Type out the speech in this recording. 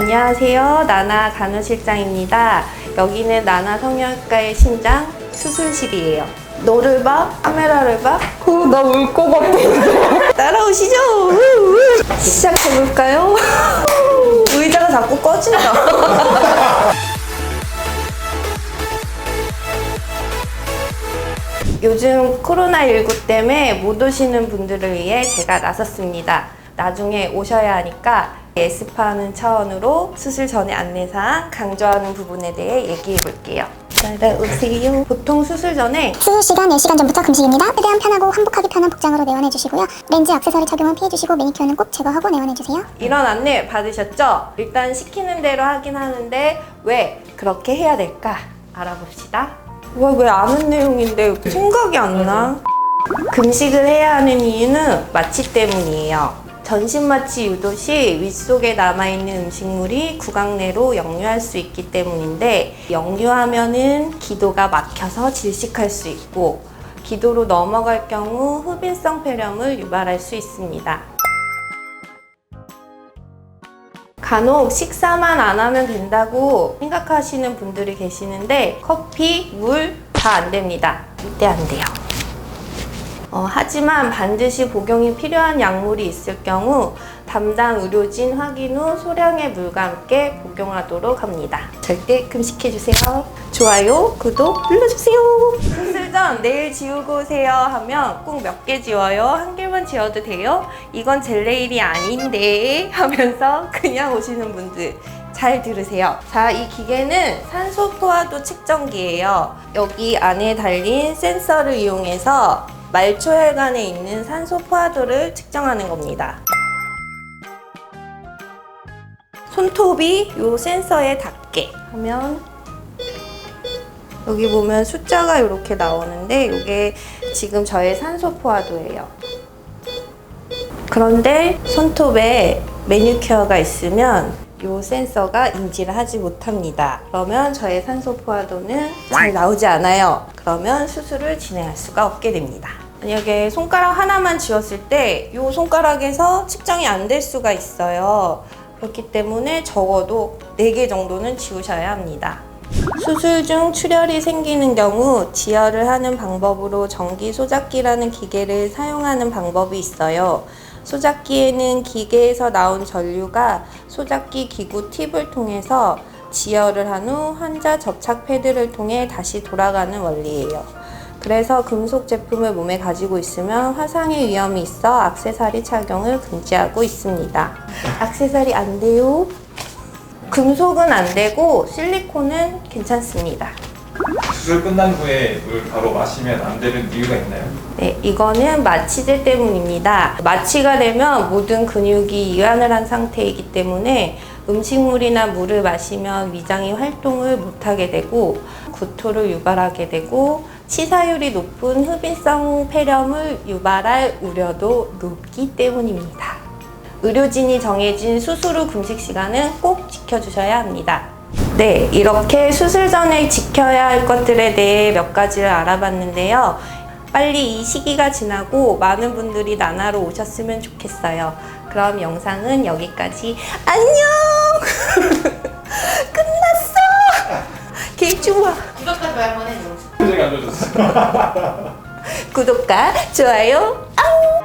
안녕하세요. 나나 간호실장입니다. 여기는 나나 성형외과의 심장 수술실이에요. 너를 봐? 카메라를 봐? 나 울 것 같아. 따라오시죠. 시작해볼까요? 의자가 자꾸 꺼진다. 요즘 코로나19 때문에 못 오시는 분들을 위해 제가 나섰습니다. 나중에 오셔야 하니까 에스파하는 차원으로 수술 전에 안내사항 강조하는 부분에 대해 얘기해 볼게요. 따라오세요. 보통 수술 전에 수술 시간 10시간 전부터 금식입니다. 최대한 편하고 환복하기 편한 복장으로 내원해 주시고요. 렌즈, 액세서리 착용은 피해 주시고 매니큐어는 꼭 제거하고 내원해 주세요. 이런 안내 받으셨죠? 일단 시키는 대로 하긴 하는데 왜 그렇게 해야 될까? 알아봅시다. 왜 아는 내용인데 생각이 안 나? 금식을 해야 하는 이유는 마취 때문이에요. 전신 마취 유도 시 윗속에 남아있는 음식물이 구강 내로 역류할 수 있기 때문인데, 역류하면은 기도가 막혀서 질식할 수 있고, 기도로 넘어갈 경우 흡인성 폐렴을 유발할 수 있습니다. 간혹 식사만 안 하면 된다고 생각하시는 분들이 계시는데, 커피, 물 다 안 됩니다. 절대 안 돼요. 하지만 반드시 복용이 필요한 약물이 있을 경우 담당 의료진 확인 후 소량의 물과 함께 복용하도록 합니다. 절대 금식해주세요. 좋아요, 구독 눌러주세요. 수술 전 내일 지우고 오세요 하면 꼭 몇 개 지워요? 한 개만 지워도 돼요? 이건 제 내일이 아닌데 하면서 그냥 오시는 분들 잘 들으세요. 자, 이 기계는 산소 포화도 측정기예요. 여기 안에 달린 센서를 이용해서 말초혈관에 있는 산소 포화도를 측정하는 겁니다. 손톱이 이 센서에 닿게 하면 여기 보면 숫자가 이렇게 나오는데 이게 지금 저의 산소 포화도예요. 그런데 손톱에 매니큐어가 있으면 이 센서가 인지를 하지 못합니다. 그러면 저의 산소 포화도는 잘 나오지 않아요. 그러면 수술을 진행할 수가 없게 됩니다. 만약에 손가락 하나만 쥐었을 때 이 손가락에서 측정이 안 될 수가 있어요. 그렇기 때문에 적어도 4개 정도는 지우셔야 합니다. 수술 중 출혈이 생기는 경우 지혈을 하는 방법으로 전기 소작기라는 기계를 사용하는 방법이 있어요. 소작기에는 기계에서 나온 전류가 소작기 기구 팁을 통해서 지혈을 한 후 환자 접착 패드를 통해 다시 돌아가는 원리예요. 그래서 금속 제품을 몸에 가지고 있으면 화상의 위험이 있어 액세서리 착용을 금지하고 있습니다. 액세서리 안 돼요. 금속은 안 되고 실리콘은 괜찮습니다. 수술 끝난 후에 물 바로 마시면 안 되는 이유가 있나요? 네, 이거는 마취제 때문입니다. 마취가 되면 모든 근육이 이완을 한 상태이기 때문에 음식물이나 물을 마시면 위장이 활동을 못하게 되고 구토를 유발하게 되고 치사율이 높은 흡인성 폐렴을 유발할 우려도 높기 때문입니다. 의료진이 정해진 수술 후 금식 시간은 꼭 지켜주셔야 합니다. 네, 이렇게 수술 전에 지켜야 할 것들에 대해 몇 가지를 알아봤는데요. 빨리 이 시기가 지나고 많은 분들이 나나로 오셨으면 좋겠어요. 그럼 영상은 여기까지. 안녕! 끝났어! 개 좋아. 구독과 좋아요 한번 해줘. 표정이 안 좋아졌어. 구독과 좋아요. 앙!